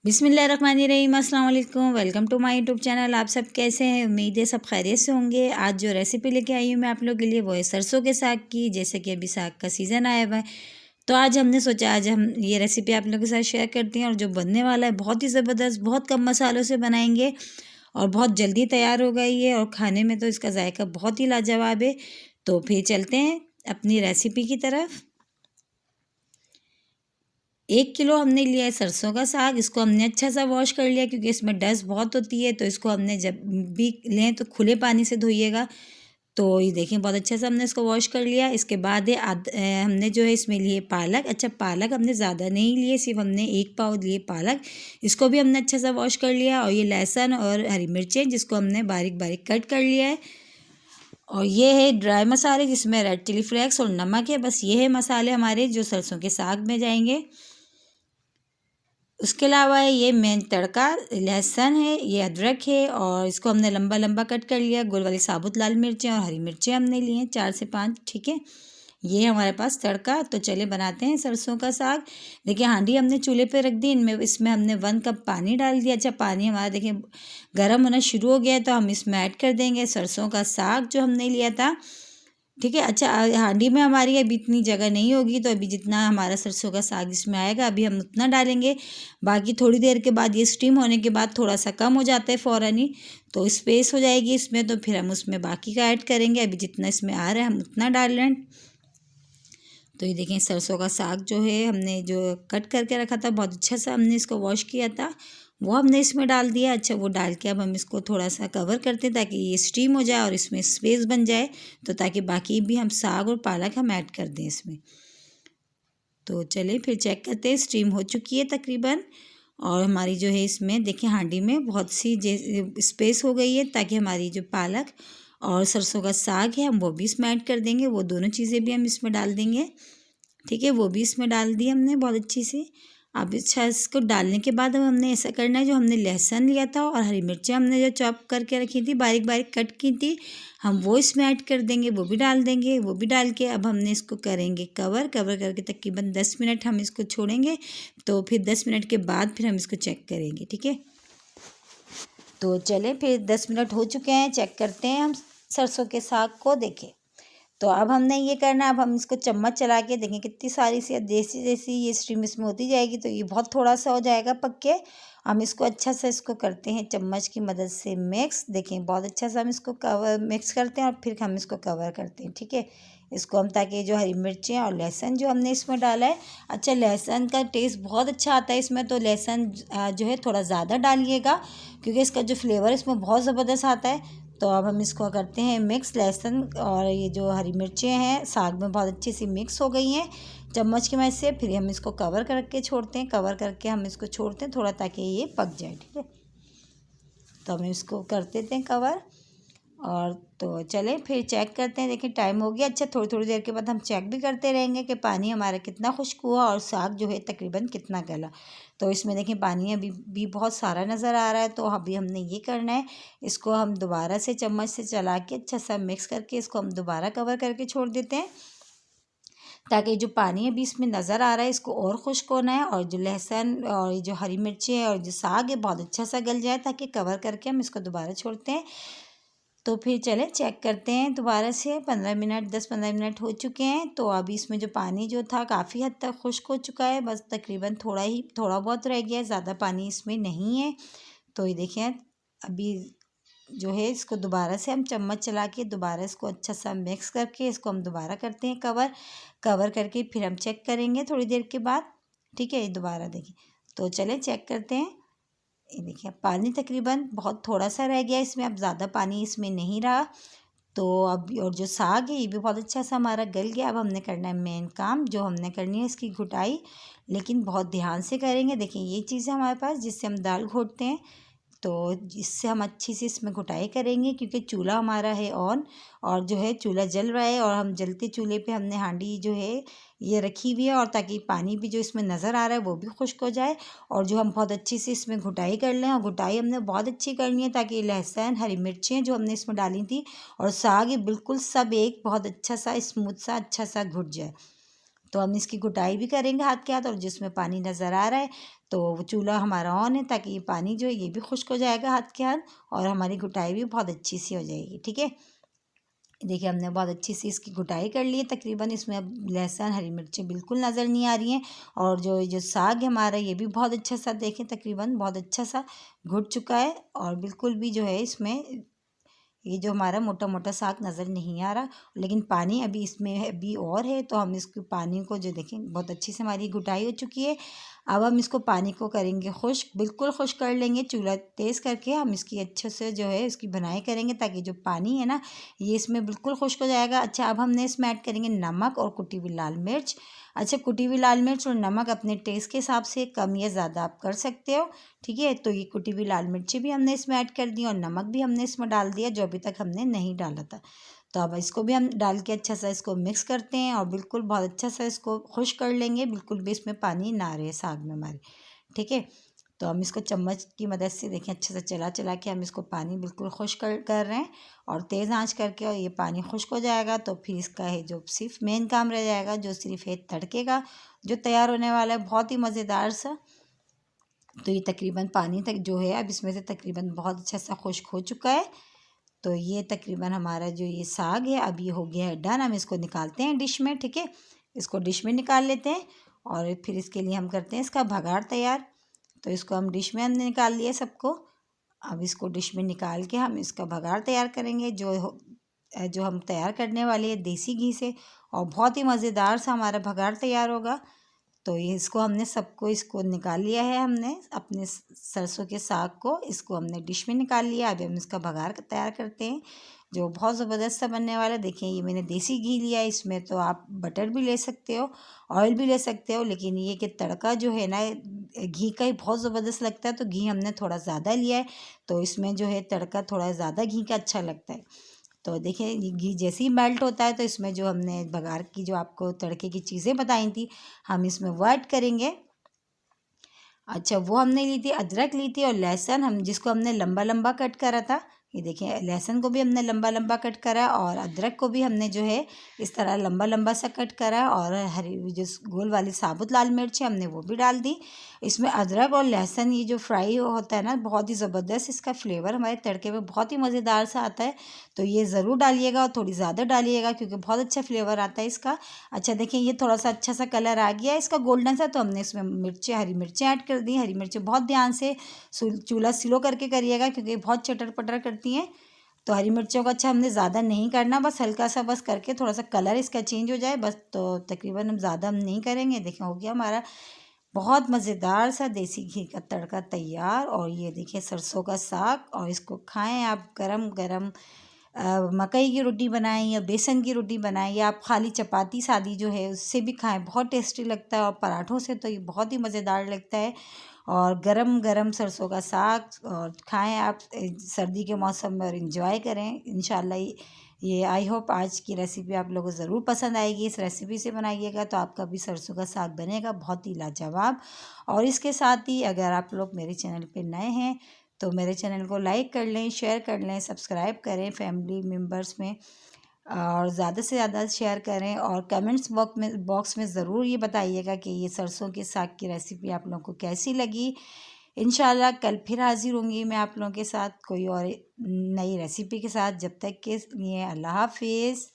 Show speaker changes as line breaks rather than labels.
बिस्मिल्लाहिर्रहमानिर्रहीम, अस्सलाम वालेकुम। Welcome to my YouTube channel. आप सब कैसे हैं? उम्मीद है सब खैरियत से होंगे। आज जो रेसिपी लेके आई हूँ मैं आप लोगों के लिए वो है सरसों के साग की। जैसे कि अभी साग का सीज़न आया हुआ है, तो आज हमने सोचा आज हम ये रेसिपी आप लोगों के साथ शेयर करते हैं। और जो बनने वाला है बहुत ही ज़बरदस्त, बहुत कम मसालों से बनाएंगे और बहुत जल्दी तैयार हो गई है और खाने में तो इसका जायका बहुत ही लाजवाब है। तो फिर चलते हैं अपनी रेसिपी की तरफ। 1 किलो हमने लिया है सरसों का साग। इसको हमने अच्छा सा वॉश कर लिया क्योंकि इसमें डस्ट बहुत होती है, तो इसको हमने जब भी लें तो खुले पानी से धोइएगा। तो ये देखें बहुत अच्छे से हमने इसको वॉश कर लिया। इसके बाद हमने जो है इसमें लिए पालक। अच्छा, पालक हमने ज़्यादा नहीं लिए, सिर्फ हमने 1 पाव लिए पालक। इसको भी हमने अच्छा सा वॉश कर लिया। और ये लहसुन और हरी मिर्चें जिसको हमने बारीक बारीक कट कर लिया है। और ये है ड्राई मसाले जिसमें रेड चिली फ्लेक्स और नमक है। बस ये है मसाले हमारे जो सरसों के साग में जाएंगे। उसके अलावा ये मेन तड़का लहसुन है, ये अदरक है और इसको हमने लंबा लंबा कट कर लिया। गोल वाली साबुत लाल मिर्चें और हरी मिर्चें हमने ली हैं 4 से 5, ठीक है। ये हमारे पास तड़का। तो चले बनाते हैं सरसों का साग। देखिए हांडी हमने चूल्हे पे रख दी। इसमें हमने 1 कप पानी डाल दिया। अच्छा, पानी हमारा देखिए गर्म होना शुरू हो गया है, तो हम इसमें ऐड कर देंगे सरसों का साग जो हमने लिया था, ठीक है। अच्छा, हांडी में हमारी अभी इतनी जगह नहीं होगी, तो अभी जितना हमारा सरसों का साग इसमें आएगा अभी हम उतना डालेंगे। बाकी थोड़ी देर के बाद ये स्टीम होने के बाद थोड़ा सा कम हो जाता है फ़ौरन ही, तो स्पेस हो जाएगी इसमें, तो फिर हम उसमें बाकी का ऐड करेंगे। अभी जितना इसमें आ रहा है हम उतना डाल रहे हैं। तो ये देखें सरसों का साग जो है हमने जो कट करके रखा था, बहुत अच्छा सा हमने इसको वॉश किया था, वो हमने इसमें डाल दिया। अच्छा, वो डाल के अब हम इसको थोड़ा सा कवर करते हैं ताकि ये स्टीम हो जाए और इसमें स्पेस बन जाए, तो ताकि बाकी भी हम साग और पालक हम ऐड कर दें इसमें। तो चलिए फिर चेक करते हैं, स्टीम हो चुकी है तकरीबन। और हमारी जो है इसमें देखिए हांडी में बहुत सी स्पेस हो गई है, ताकि हमारी जो पालक और सरसों का साग है हम वो भी इसमें ऐड कर देंगे। वो दोनों चीज़ें भी हम इसमें डाल देंगे, ठीक है। वो भी इसमें डाल दी हमने बहुत अच्छी सी। अब अच्छा, इसको डालने के बाद अब हमने ऐसा करना है, जो हमने लहसुन लिया था और हरी मिर्चें हमने जो चॉप करके रखी थी, बारीक बारीक कट की थी, हम वो इसमें ऐड कर देंगे। वो भी डाल देंगे। वो भी डाल के अब हमने इसको करेंगे कवर करके तकरीबन 10 मिनट हम इसको छोड़ेंगे। तो फिर 10 मिनट के बाद फिर हम इसको चेक करेंगे, ठीक है। तो चलें फिर 10 मिनट हो चुके हैं, चेक करते हैं हम सरसों के साग को। देखें, तो अब हमने ये करना, अब हम इसको चम्मच चला के देखें कितनी सारी सी जैसी जैसी ये स्ट्रीम इसमें होती जाएगी, तो ये बहुत थोड़ा सा हो जाएगा पक के। हम इसको अच्छा सा इसको करते हैं चम्मच की मदद से मिक्स। देखें बहुत अच्छा सा हम इसको कवर मिक्स करते हैं और फिर हम इसको कवर करते हैं, ठीक है। इसको हम ताकि जो हरी मिर्चें और लहसुन जो हमने इसमें डाला है, अच्छा लहसुन का टेस्ट बहुत अच्छा आता है इसमें, तो लहसुन जो है थोड़ा ज़्यादा डालिएगा क्योंकि इसका जो फ्लेवर इसमें बहुत ज़बरदस्त आता है। तो अब हम इसको करते हैं मिक्स। लहसुन और ये जो हरी मिर्चें हैं साग में बहुत अच्छी सी मिक्स हो गई हैं चम्मच की मदद से। फिर हम इसको कवर करके छोड़ते हैं, कवर करके हम इसको छोड़ते हैं थोड़ा ताकि ये पक जाए, ठीक है। तो हम इसको कर देते हैं कवर। और तो चलें फिर चेक करते हैं। देखिए टाइम हो गया। अच्छा, थोड़ी थोड़ी देर के बाद हम चेक भी करते रहेंगे कि पानी हमारा कितना खुश्क हुआ और साग जो है तकरीबन कितना गला। तो इसमें देखिए पानी अभी भी बहुत सारा नज़र आ रहा है, तो अभी हमने ये करना है, इसको हम दोबारा से चम्मच से चला के अच्छा सा मिक्स करके इसको हम दोबारा कवर करके छोड़ देते हैं, ताकि जो पानी अभी इसमें नज़र आ रहा है इसको और खुश्क होना है, और जो लहसुन और ये जो हरी मिर्ची है और जो साग है बहुत अच्छा सा गल जाए, ताकि कवर करके हम इसको दोबारा छोड़ते हैं। तो फिर चलें चेक करते हैं दोबारा से। 10-15 मिनट हो चुके हैं। तो अभी इसमें जो पानी जो था काफ़ी हद तक खुश्क हो चुका है, बस तकरीबन थोड़ा बहुत रह गया है, ज़्यादा पानी इसमें नहीं है। तो ये देखिए अभी जो है इसको दोबारा से हम चम्मच चला के दोबारा इसको अच्छा सा मिक्स करके इसको हम दोबारा करते हैं कवर करके फिर हम चेक करेंगे थोड़ी देर के बाद, ठीक है। ये दोबारा देखिए, तो चलें चेक करते हैं। ये देखिए पानी तकरीबन बहुत थोड़ा सा रह गया इसमें, अब ज़्यादा पानी इसमें नहीं रहा। तो अब और जो साग है ये भी बहुत अच्छा सा हमारा गल गया। अब हमने करना है मेन काम, जो हमने करनी है इसकी घुटाई, लेकिन बहुत ध्यान से करेंगे। देखिए ये चीज़ है हमारे पास जिससे हम दाल घोटते हैं, तो इससे हम अच्छी सी इसमें घुटाई करेंगे क्योंकि चूल्हा हमारा है ऑन, और जो है चूल्हा जल रहा है और हम जलते चूल्हे पे हमने हांडी जो है ये रखी हुई है, और ताकि पानी भी जो इसमें नज़र आ रहा है वो भी खुश्क हो जाए, और जो हम बहुत अच्छी से इसमें घुटाई कर लें। और घुटाई हमने बहुत अच्छी करनी है ताकि लहसुन हरी मिर्चें जो हमने इसमें डाली थी और साग ये बिल्कुल सब एक बहुत अच्छा सा स्मूथ सा अच्छा सा घुट जाए। तो हम इसकी घुटाई भी करेंगे हाथ के हाथ, और जिसमें पानी नज़र आ रहा है तो चूल्हा हमारा ऑन है, ताकि ये पानी जो है ये भी खुश्क हो जाएगा हाथ के हाथ, और हमारी घुटाई भी बहुत अच्छी सी हो जाएगी। ठीक है, देखिए हमने बहुत अच्छी सी इसकी घुटाई कर ली है तकरीबन। इसमें अब लहसुन हरी मिर्चें बिल्कुल नज़र नहीं आ रही हैं, और जो साग है हमारा ये भी बहुत अच्छा सा, देखें तकरीबन बहुत अच्छा सा घुट चुका है, और बिल्कुल भी जो है इसमें ये जो हमारा मोटा मोटा साग नज़र नहीं आ रहा, लेकिन पानी अभी इसमें है, अभी और है। तो हम इसको पानी को जो देखें बहुत अच्छी से हमारी घुटाई हो चुकी है। अब हम इसको पानी को करेंगे खुश्क, बिल्कुल खुश्क कर लेंगे, चूल्हा तेज़ करके हम इसकी अच्छे से जो है इसकी बनाई करेंगे, ताकि जो पानी है ना ये इसमें बिल्कुल खुश्क हो जाएगा। अच्छा, अब हमने इसमें ऐड करेंगे नमक और कुटी हुई लाल मिर्च। अच्छा, कुटी हुई लाल मिर्च और नमक अपने टेस्ट के हिसाब से कम या ज़्यादा आप कर सकते हो। ठीक है, तो ये कुटी हुई लाल मिर्ची भी हमने इसमें ऐड कर दी, और नमक भी हमने इसमें डाल दिया जो अभी तक हमने नहीं डाला था। तो अब इसको भी हम डाल के अच्छा सा इसको मिक्स करते हैं, और बिल्कुल बहुत अच्छा सा इसको खुश्क कर लेंगे, बिल्कुल भी इसमें पानी ना रहे साग में हमारे। ठीक है, तो हम इसको चम्मच की मदद से देखें अच्छे से चला चला के हम इसको पानी बिल्कुल खुश्क कर रहे हैं, और तेज़ आंच करके, और ये पानी खुश्क हो जाएगा तो फिर इसका है जो सिर्फ मेन काम रह जाएगा, जो सिर्फ है तड़के का जो तैयार होने वाला है, बहुत ही मज़ेदार सा। तो ये तकरीबन पानी तक जो है अब इसमें से तकरीबन बहुत अच्छा सा खुश्क हो चुका है। तो ये तकरीबन हमारा जो ये साग है अब ये हो गया है डन। हम इसको निकालते हैं डिश में। ठीक है, इसको डिश में निकाल लेते हैं, और फिर इसके लिए हम करते हैं इसका भगाड़ तैयार। तो इसको हम डिश में हमने निकाल लिया सबको। अब इसको डिश में निकाल के हम इसका भगाड़ तैयार करेंगे, जो हम तैयार करने वाले हैं देसी घी से, और बहुत ही मज़ेदार सा हमारा भगाड़ तैयार होगा। तो ये इसको हमने सबको इसको निकाल लिया है, हमने अपने सरसों के साग को इसको हमने डिश में निकाल लिया। अभी हम इसका भगार तैयार करते हैं जो बहुत ज़बरदस्त सा बनने वाला है। देखिए ये मैंने देसी घी लिया है, इसमें तो आप बटर भी ले सकते हो, ऑयल भी ले सकते हो, लेकिन ये कि तड़का जो है ना घी का ही बहुत ज़बरदस्त लगता है, तो घी हमने थोड़ा ज़्यादा लिया है, तो इसमें जो है तड़का थोड़ा ज़्यादा घी का अच्छा लगता है। तो देखिए ये घी जैसे ही मेल्ट होता है तो इसमें जो हमने बघार की जो आपको तड़के की चीज़ें बताई थी हम इसमें वो ऐड करेंगे। अच्छा, वो हमने ली थी अदरक ली थी और लहसुन, हम जिसको हमने लंबा लंबा कट करा था। ये देखिए लहसुन को भी हमने लंबा लंबा कट करा, और अदरक को भी हमने जो है इस तरह लंबा लंबा सा कट करा, और हरी जो गोल वाली साबुत लाल मिर्च है हमने वो भी डाल दी। इसमें अदरक और लहसुन ये जो फ्राई होता है ना बहुत ही ज़बरदस्त इसका फ्लेवर हमारे तड़के में बहुत ही मज़ेदार सा आता है। तो ये ज़रूर डालिएगा, और थोड़ी ज़्यादा डालिएगा क्योंकि बहुत अच्छा फ्लेवर आता है इसका। अच्छा देखिए ये थोड़ा सा अच्छा सा कलर आ गया इसका गोल्डन सा, तो हमने इसमें हरी मिर्चें ऐड कर दी। हरी मिर्चें बहुत ध्यान से चूल्हा स्लो करके करिएगा क्योंकि बहुत चटर पटर करती हैं। तो हरी मिर्चों का अच्छा हमने ज़्यादा नहीं करना, बस हल्का सा बस करके थोड़ा सा कलर इसका चेंज हो जाए बस। तो तकरीबन हम ज़्यादा हम नहीं करेंगे। देखिए हो गया हमारा बहुत मज़ेदार सा देसी घी का तड़का तैयार। और ये देखिए सरसों का साग, और इसको खाएं आप गरम गरम। मकई की रोटी बनाएं या बेसन की रोटी बनाएं, या आप खाली चपाती सादी जो है उससे भी खाएं, बहुत टेस्टी लगता है। और पराठों से तो ये बहुत ही मज़ेदार लगता है। और गरम गरम सरसों का साग और खाएं आप सर्दी के मौसम में, और इन्जॉय करें इंशाल्लाह। ये आई होप आज की रेसिपी आप लोगों को ज़रूर पसंद आएगी। इस रेसिपी से बनाइएगा तो आपका भी सरसों का साग बनेगा बहुत ही लाजवाब। और इसके साथ ही अगर आप लोग मेरे चैनल पे नए हैं तो मेरे चैनल को लाइक कर लें, शेयर कर लें, सब्सक्राइब करें फैमिली मेम्बर्स में, और ज़्यादा से ज़्यादा शेयर करें। और कमेंट्स बॉक्स में ज़रूर ये बताइएगा कि ये सरसों के साग की रेसिपी आप लोगों को कैसी लगी। इंशाल्लाह कल फिर हाज़िर होंगी मैं आप लोगों के साथ कोई और नई रेसिपी के साथ। जब तक के लिए अल्लाह हाफिज़।